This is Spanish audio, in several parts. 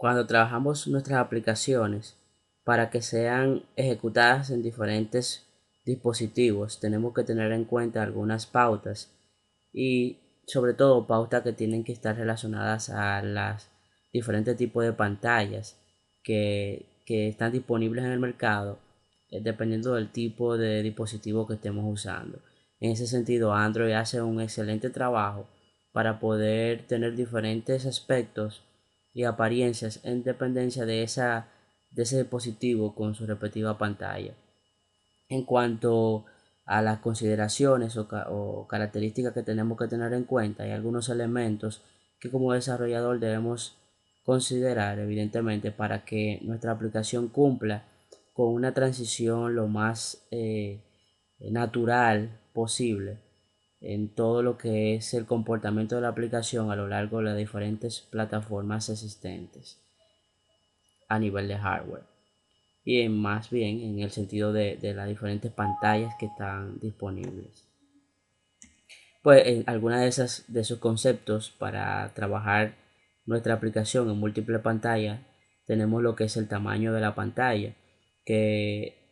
Cuando trabajamos nuestras aplicaciones para que sean ejecutadas en diferentes dispositivos, tenemos que tener en cuenta algunas pautas y sobre todo pautas que tienen que estar relacionadas a las diferentes tipos de pantallas que están disponibles en el mercado, dependiendo del tipo de dispositivo que estemos usando. En ese sentido, Android hace un excelente trabajo para poder tener diferentes aspectos y apariencias en dependencia de ese dispositivo con su respectiva pantalla. En cuanto a las consideraciones o características que tenemos que tener en cuenta, hay algunos elementos que como desarrollador debemos considerar evidentemente para que nuestra aplicación cumpla con una transición lo más natural posible en todo lo que es el comportamiento de la aplicación a lo largo de las diferentes plataformas existentes a nivel de hardware y más bien en el sentido de las diferentes pantallas que están disponibles. Pues en algunas de esos conceptos para trabajar nuestra aplicación en múltiples pantallas tenemos lo que es el tamaño de la pantalla, que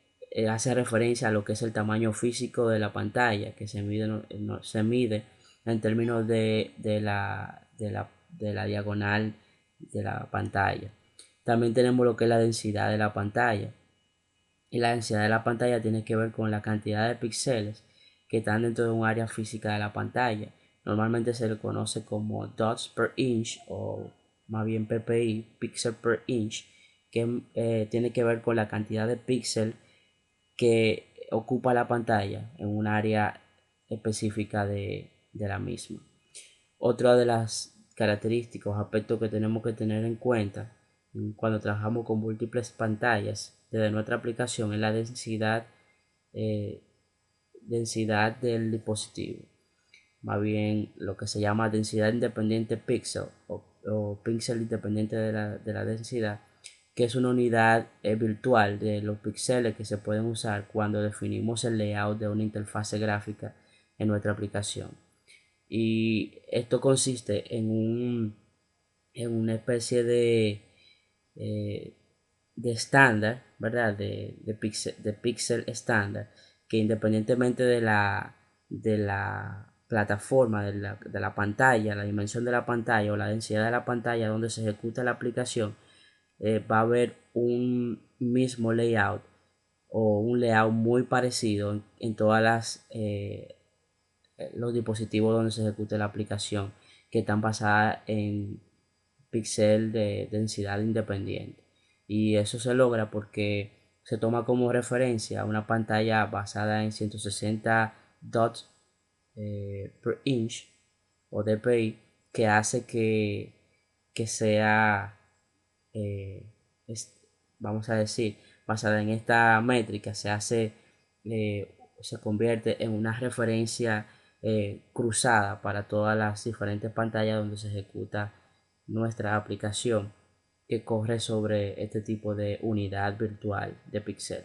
hace referencia a lo que es el tamaño físico de la pantalla, que se mide en términos de la diagonal de la pantalla. También tenemos lo que es la densidad de la pantalla, y la densidad de la pantalla tiene que ver con la cantidad de píxeles que están dentro de un área física de la pantalla. Normalmente se le conoce como dots per inch o más bien PPI, pixel per inch, que tiene que ver con la cantidad de píxeles que ocupa la pantalla en un área específica de la misma. Otra de las características o aspectos que tenemos que tener en cuenta cuando trabajamos con múltiples pantallas desde nuestra aplicación es la eh, densidad del dispositivo, más bien lo que se llama densidad independiente píxel o píxel independiente de la densidad, que es una unidad virtual de los píxeles que se pueden usar cuando definimos el layout de una interfase gráfica en nuestra aplicación. Y esto consiste en una especie eh, de estándar, ¿verdad? De píxel estándar, que independientemente de la plataforma, de la pantalla, la dimensión de la pantalla o la densidad de la pantalla donde se ejecuta la aplicación, va a haber un mismo layout o un layout muy parecido en todas los dispositivos donde se ejecute la aplicación, que están basadas en píxel de densidad independiente. Y eso se logra porque se toma como referencia una pantalla basada en 160 dots per inch o dpi, que hace que sea, eh, es- vamos a decir, basada en esta métrica, se convierte en una referencia cruzada para todas las diferentes pantallas donde se ejecuta nuestra aplicación que corre sobre este tipo de unidad virtual de píxel.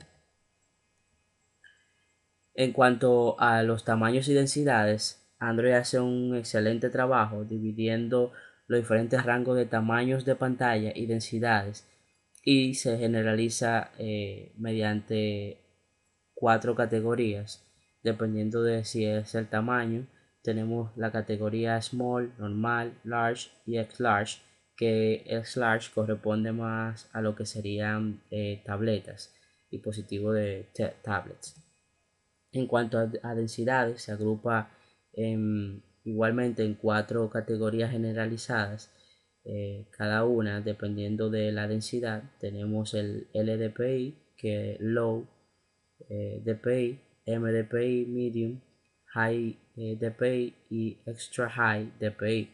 En cuanto a los tamaños y densidades, Android hace un excelente trabajo dividiendo los diferentes rangos de tamaños de pantalla y densidades y se generaliza mediante cuatro categorías dependiendo de si es el tamaño. Tenemos la categoría small, normal, large y x large, que x large corresponde más a lo que serían tabletas, dispositivos de tablets. En cuanto a densidades, se agrupa igualmente en cuatro categorías generalizadas, cada una dependiendo de la densidad. Tenemos el LDPI, que es Low DPI, MDPI, Medium, High DPI y Extra High DPI.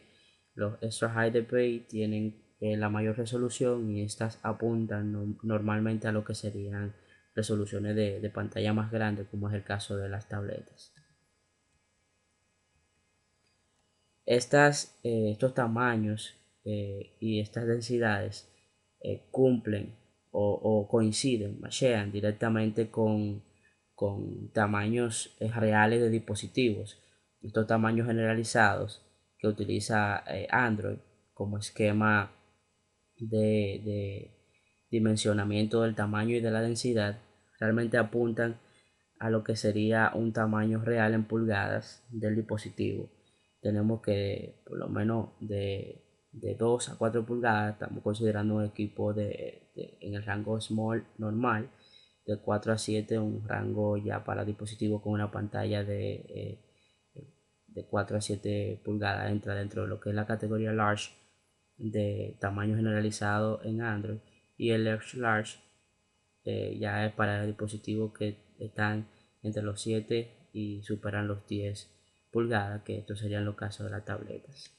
Los Extra High DPI tienen la mayor resolución y estas apuntan normalmente a lo que serían resoluciones de pantalla más grande, como es el caso de las tabletas. Estos tamaños y estas densidades cumplen o coinciden, machean directamente con tamaños reales de dispositivos. Estos tamaños generalizados que utiliza Android como esquema de dimensionamiento del tamaño y de la densidad realmente apuntan a lo que sería un tamaño real en pulgadas del dispositivo. Tenemos que por lo menos de 2 a 4 pulgadas, estamos considerando un equipo en el rango small normal, de 4 a 7 un rango ya para dispositivos con una pantalla de 4 a 7 pulgadas, entra dentro de lo que es la categoría large de tamaño generalizado en Android, y el extra large ya es para dispositivos que están entre los 7 y superan los 10 pulgadas, que estos serían los casos de las tabletas.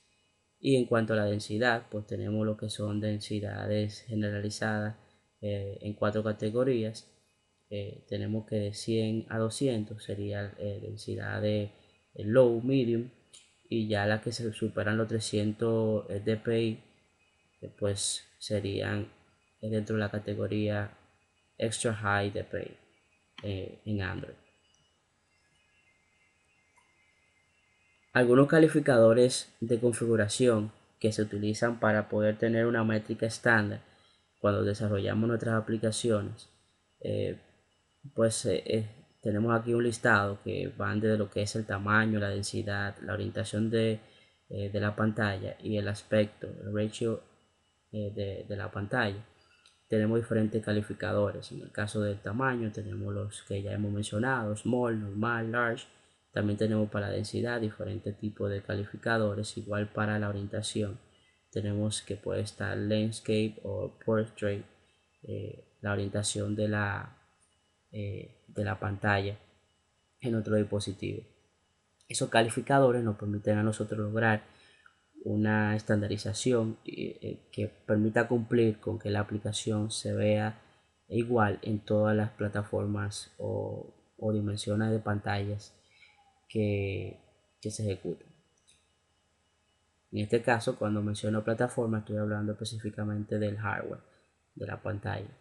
Y en cuanto a la densidad, pues tenemos lo que son densidades generalizadas en 4 categorías. Tenemos que de 100 a 200 sería densidad de low, medium, y ya las que se superan los 300 dpi pues serían dentro de la categoría extra high dpi en Android. Algunos calificadores de configuración que se utilizan para poder tener una métrica estándar cuando desarrollamos nuestras aplicaciones, eh, pues tenemos aquí un listado que van desde lo que es el tamaño, la densidad, la orientación de la pantalla y el aspecto, el ratio de la pantalla. Tenemos diferentes calificadores. En el caso del tamaño tenemos los que ya hemos mencionado: small, normal, large. También tenemos para la densidad diferentes tipos de calificadores. Igual para la orientación tenemos que puede estar landscape o portrait, la orientación de la pantalla en otro dispositivo. Esos calificadores nos permiten a nosotros lograr una estandarización que permita cumplir con que la aplicación se vea igual en todas las plataformas o dimensiones de pantallas que se ejecutan. En este caso, cuando menciono plataforma, estoy hablando específicamente del hardware de la pantalla.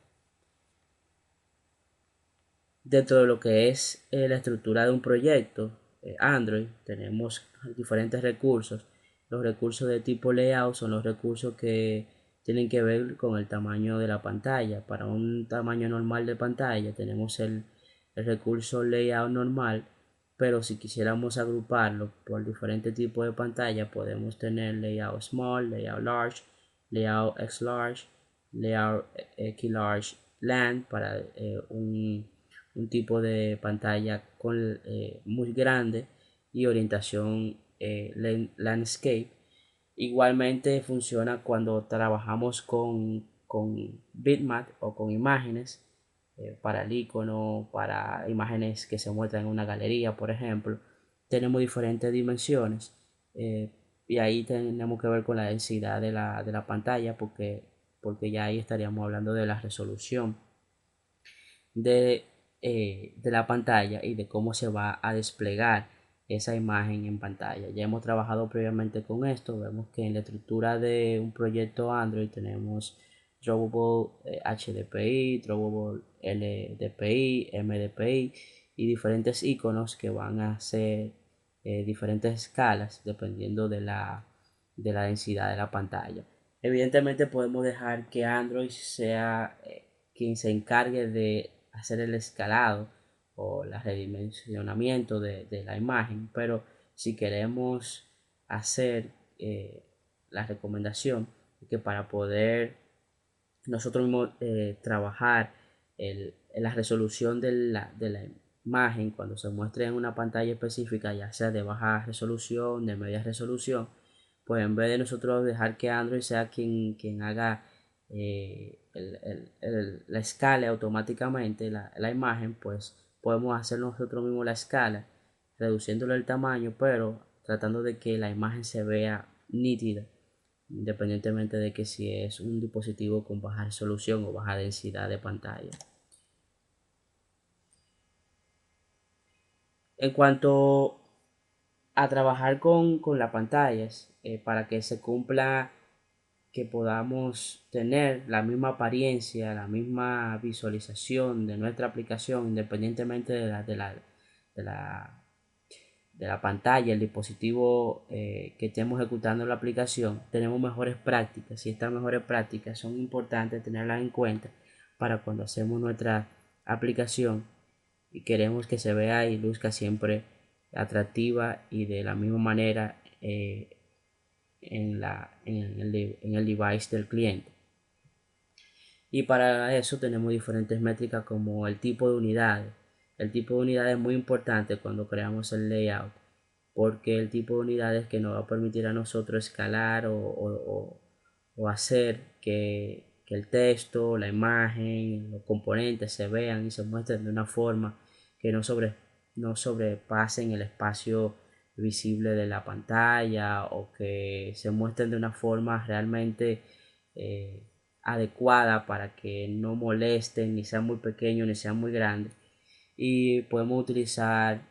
Dentro de lo que es la estructura de un proyecto Android, tenemos diferentes recursos. Los recursos de tipo layout son los recursos que tienen que ver con el tamaño de la pantalla. Para un tamaño normal de pantalla tenemos el recurso layout normal, pero si quisiéramos agruparlo por diferentes tipos de pantalla, podemos tener layout small, layout large, layout x large, layout x large land para un tipo de pantalla muy grande, y orientación landscape. Igualmente funciona cuando trabajamos con bitmap o con imágenes, para el icono, para imágenes que se muestran en una galería, por ejemplo. Tenemos diferentes dimensiones, y ahí tenemos que ver con la densidad de la pantalla, porque ya ahí estaríamos hablando de la resolución de, de la pantalla y de cómo se va a desplegar esa imagen en pantalla. Ya hemos trabajado previamente con esto. Vemos que en la estructura de un proyecto Android tenemos Drawable HDPI, Drawable LDPI, MDPI y diferentes iconos que van a ser diferentes escalas dependiendo de la densidad de la pantalla. Evidentemente podemos dejar que Android sea quien se encargue de hacer el escalado o el redimensionamiento de la imagen, pero si queremos hacer la recomendación que para poder nosotros mismos trabajar en la resolución de la imagen cuando se muestre en una pantalla específica, ya sea de baja resolución, de media resolución, pues en vez de nosotros dejar que Android sea quien haga la escala automáticamente, la imagen, pues podemos hacer nosotros mismos la escala, reduciéndole el tamaño, pero tratando de que la imagen se vea nítida, independientemente de que si es un dispositivo con baja resolución o baja densidad de pantalla. En cuanto a trabajar con las pantallas, para que se cumpla que podamos tener la misma apariencia, la misma visualización de nuestra aplicación, independientemente de la de la pantalla, el dispositivo que estemos ejecutando la aplicación, tenemos mejores prácticas, y estas mejores prácticas son importantes tenerlas en cuenta para cuando hacemos nuestra aplicación y queremos que se vea y luzca siempre atractiva y de la misma manera en el device del cliente. Y para eso tenemos diferentes métricas como el tipo de unidades. El tipo de unidad es muy importante cuando creamos el layout, porque el tipo de unidades que nos va a permitir a nosotros escalar o hacer que el texto, la imagen, los componentes se vean y se muestren de una forma que no sobrepasen el espacio visible de la pantalla, o que se muestren de una forma realmente eh, adecuada para que no molesten, ni sean muy pequeños ni sean muy grandes. Y podemos utilizar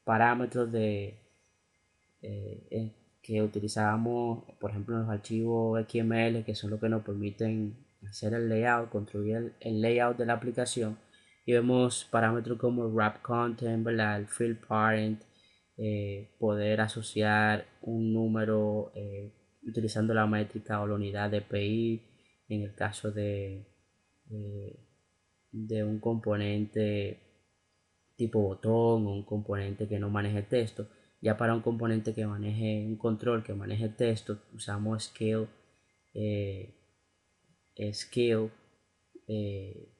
parámetros que utilizábamos, por ejemplo, en los archivos XML, que son los que nos permiten hacer el layout, construir el layout de la aplicación. Y vemos parámetros como wrap content, ¿verdad? El field parent, poder asociar un número utilizando la métrica o la unidad de PI en el caso de, de un componente tipo botón, o un componente que no maneje texto. Ya para un componente que maneje un control, que maneje texto, usamos eh, scale eh,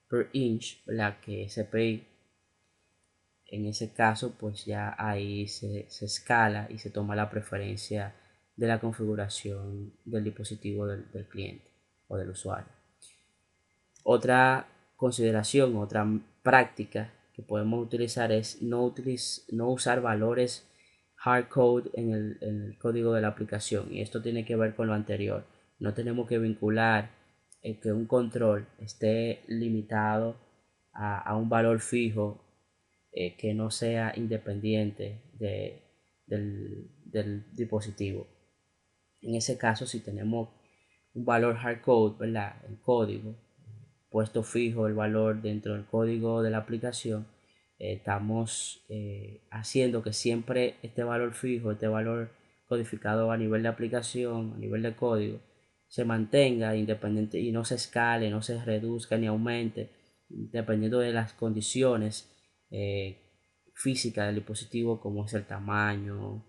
per inch, la que SPI. En ese caso, pues ya ahí se escala y se toma la preferencia de la configuración del dispositivo del cliente o del usuario. Otra consideración, otra práctica que podemos utilizar es no usar valores hardcode en el código de la aplicación. Y esto tiene que ver con lo anterior. No tenemos que vincular que un control esté limitado a un valor fijo que no sea independiente del dispositivo. En ese caso, si tenemos un valor hardcode, ¿verdad? El código puesto fijo, el valor dentro del código de la aplicación, estamos haciendo que siempre este valor fijo, este valor codificado a nivel de aplicación, a nivel de código, se mantenga independiente y no se escale, no se reduzca ni aumente, dependiendo de las condiciones eh, físicas del dispositivo, como es el tamaño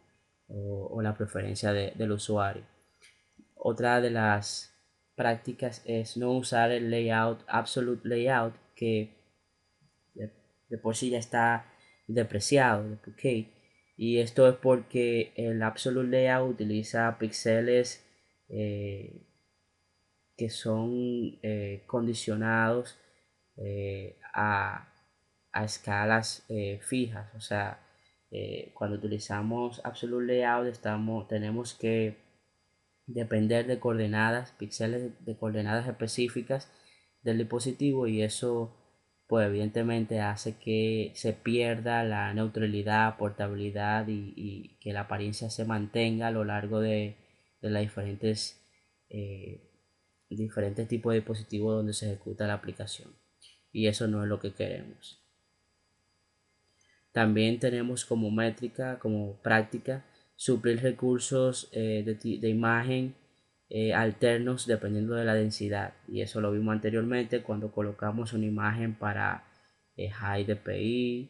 o la preferencia del usuario. Otra de las prácticas es no usar el layout, absolute layout, que de por sí ya está depreciado, deprecate. Y esto es porque el absolute layout utiliza píxeles eh, que son condicionados a escalas fijas. O sea, cuando utilizamos absolute layout tenemos que depender de coordenadas, píxeles de coordenadas específicas del dispositivo, y eso pues evidentemente hace que se pierda la neutralidad, portabilidad y que la apariencia se mantenga a lo largo de las eh, diferentes tipos de dispositivos donde se ejecuta la aplicación, y eso no es lo que queremos. También tenemos como métrica, como práctica, suplir recursos de imagen alternos dependiendo de la densidad. Y eso lo vimos anteriormente cuando colocamos una imagen para high DPI,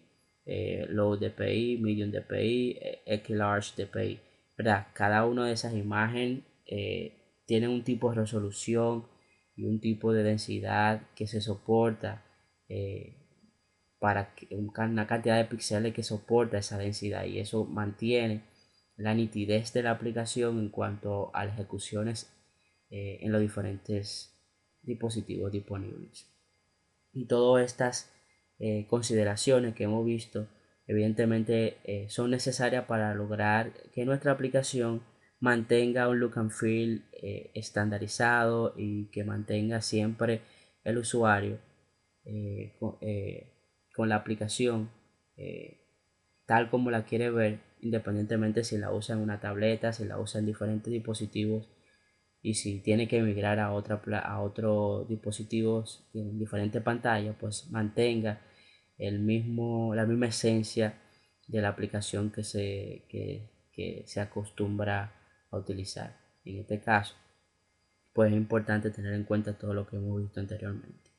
low DPI, medium DPI, XLarge DPI. ¿Verdad? Cada una de esas imágenes tiene un tipo de resolución y un tipo de densidad que se soporta para una cantidad de píxeles que soporta esa densidad, y eso mantiene la nitidez de la aplicación en cuanto a las ejecuciones en los diferentes dispositivos disponibles. Y todas estas consideraciones que hemos visto evidentemente son necesarias para lograr que nuestra aplicación mantenga un look and feel estandarizado, y que mantenga siempre el usuario eh, con, eh, con la aplicación eh, tal como la quiere ver, independientemente si la usa en una tableta, si la usa en diferentes dispositivos, y si tiene que migrar a otros dispositivos en diferentes pantallas, pues mantenga la misma esencia de la aplicación que se acostumbra a utilizar. En este caso, pues es importante tener en cuenta todo lo que hemos visto anteriormente.